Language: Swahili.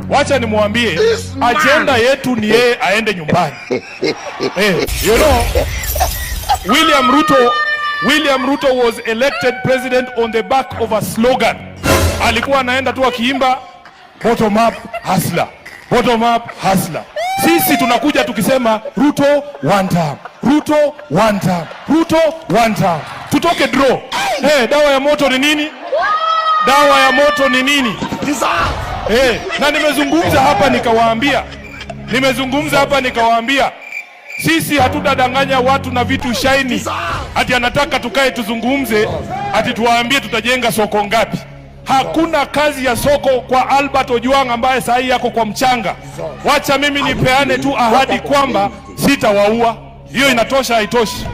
wacha nimwambie agenda yetu ni yeye aende nyumbani. You know, William Ruto was elected president on the back of a slogan. Alikuwa anaenda tu akiimba bottom up hustler, bottom up hustler. Sisi tunakuja tukisema Ruto one term, Ruto one term, Ruto one term. Tutoke draw. Dawa ya moto ni nini? Dawa ya moto ni nini? Na nimezungumza hapa nikawaambia sisi hatutadanganya watu na vitu shaini. Ati anataka tukae tuzungumze, ati tuwaambie tutajenga soko ngapi. Hakuna kazi ya soko kwa Albert Ojwang ambaye saa hii yako kwa mchanga. Wacha mimi nipeane tu ahadi kwamba sitawaua. Hiyo inatosha, haitoshi?